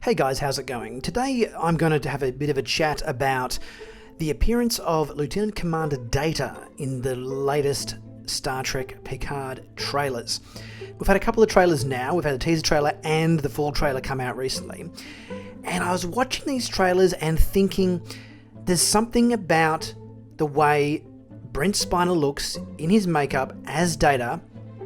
Hey guys, how's it going? Today I'm going to have a bit of a chat about the appearance of Lieutenant Commander Data in the latest Star Trek Picard trailers. We've had a couple of trailers now. We've had a teaser trailer and the full trailer come out recently. And I was watching these trailers and thinking there's something about the way Brent Spiner looks in his makeup as Data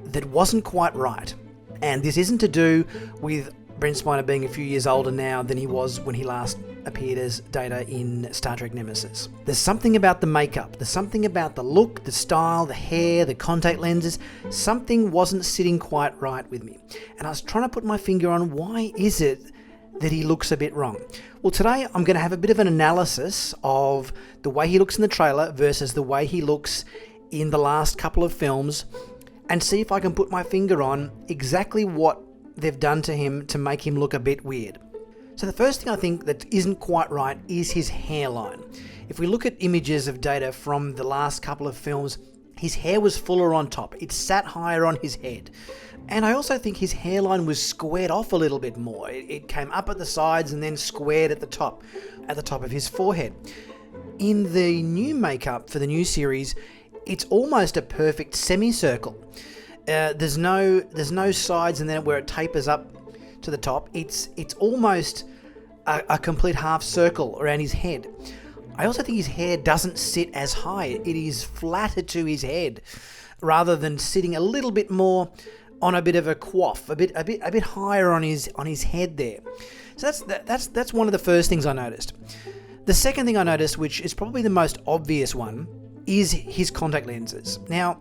that wasn't quite right. And this isn't to do with Brent Spiner being a few years older now than he was when he last appeared as Data in Star Trek Nemesis. There's something about the makeup, there's something about the look, the style, the hair, the contact lenses. Something wasn't sitting quite right with me. And I was trying to put my finger on why is it that he looks a bit wrong. Well, today I'm going to have a bit of an analysis of the way he looks in the trailer versus the way he looks in the last couple of films and see if I can put my finger on exactly what they've done to him to make him look a bit weird. So the first thing I think that isn't quite right is his hairline. If we look at images of Data from the last couple of films, his hair was fuller on top. It sat higher on his head. And I also think his hairline was squared off a little bit more. It came up at the sides and then squared at the top of his forehead. In the new makeup for the new series, it's almost a perfect semicircle. There's no sides and then where it tapers up to the top. It's almost a complete half circle around his head. I also think his hair doesn't sit as high. It is flatter to his head rather than sitting a little bit more on a bit of a coif, a bit higher on his head there. So that's one of the first things I noticed. The second thing I noticed, which is probably the most obvious one, is his contact lenses. Now,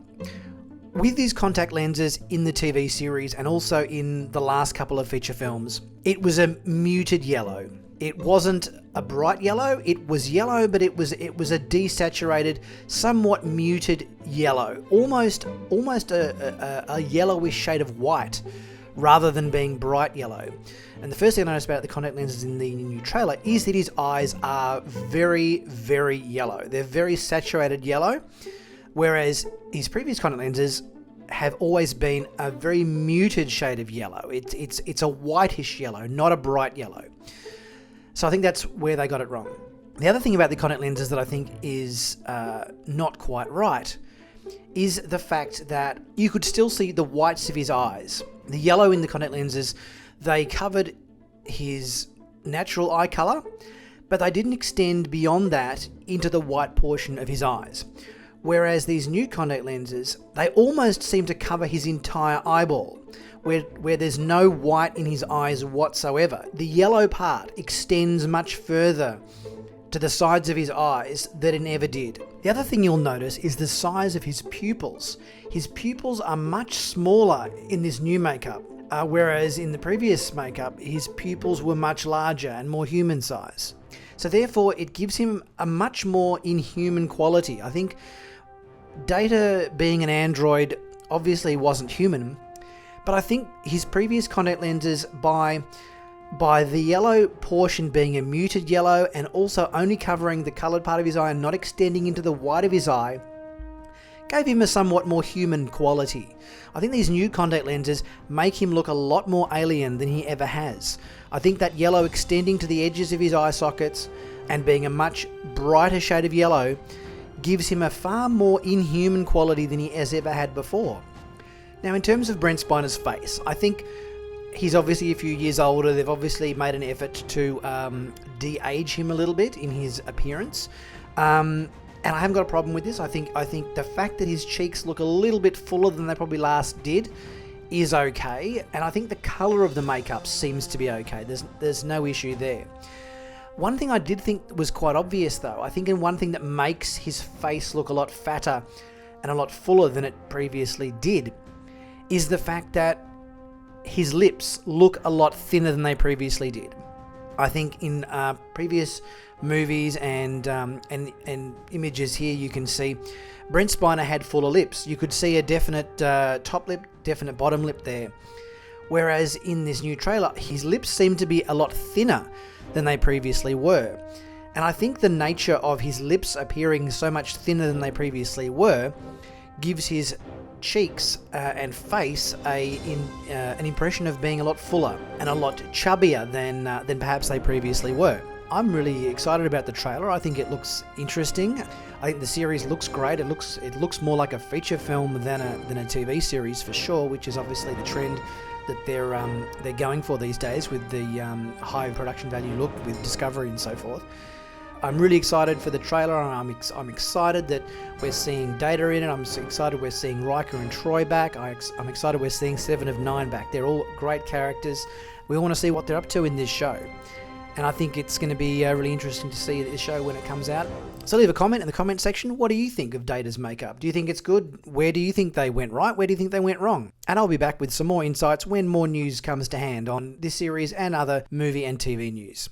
with these contact lenses in the TV series and also in the last couple of feature films, it was a muted yellow. It wasn't a bright yellow, it was yellow, but it was a desaturated, somewhat muted yellow. Almost a yellowish shade of white rather than being bright yellow. And the first thing I noticed about the contact lenses in the new trailer is that his eyes are very, very yellow. They're very saturated yellow, whereas his previous contact lenses have always been a very muted shade of yellow. It's a whitish yellow, not a bright yellow. So I think that's where they got it wrong. The other thing about the contact lenses that I think is not quite right is the fact that you could still see the whites of his eyes. The yellow in the contact lenses, they covered his natural eye colour, but they didn't extend beyond that into the white portion of his eyes. Whereas these new contact lenses, they almost seem to cover his entire eyeball, where there's no white in his eyes whatsoever. The yellow part extends much further to the sides of his eyes than it ever did. The other thing you'll notice is the size of his pupils. His pupils are much smaller in this new makeup, whereas in the previous makeup, his pupils were much larger and more human size. So therefore, it gives him a much more inhuman quality. I think Data, being an android, obviously wasn't human, but I think his previous contact lenses, by the yellow portion being a muted yellow and also only covering the coloured part of his eye and not extending into the white of his eye, gave him a somewhat more human quality. I think these new contact lenses make him look a lot more alien than he ever has. I think that yellow extending to the edges of his eye sockets and being a much brighter shade of yellow gives him a far more inhuman quality than he has ever had before. Now, in terms of Brent Spiner's face, I think he's obviously a few years older. They've obviously made an effort to de-age him a little bit in his appearance. And I haven't got a problem with this. I think the fact that his cheeks look a little bit fuller than they probably last did is okay. And I think the colour of the makeup seems to be okay. There's no issue there. One thing I did think was quite obvious though, I think, and one thing that makes his face look a lot fatter and a lot fuller than it previously did, is the fact that his lips look a lot thinner than they previously did. I think in previous movies and images here, you can see Brent Spiner had fuller lips. You could see a definite top lip, definite bottom lip there. Whereas in this new trailer, his lips seem to be a lot thinner than they previously were. And I think the nature of his lips appearing so much thinner than they previously were gives his cheeks and face an impression of being a lot fuller and a lot chubbier than perhaps they previously were. I'm really excited about the trailer. I think it looks interesting. I think the series looks great. It looks more like a feature film than a TV series for sure, which is obviously the trend that they're going for these days with the high production value look with Discovery and so forth. I'm really excited for the trailer. I'm excited that we're seeing Data in it. I'm excited we're seeing Riker and Troy back. I'm excited we're seeing 7 of 9 back. They're all great characters. We want to see what they're up to in this show. And I think it's going to be really interesting to see this show when it comes out. So leave a comment in the comment section. What do you think of Data's makeup? Do you think it's good? Where do you think they went right? Where do you think they went wrong? And I'll be back with some more insights when more news comes to hand on this series and other movie and TV news.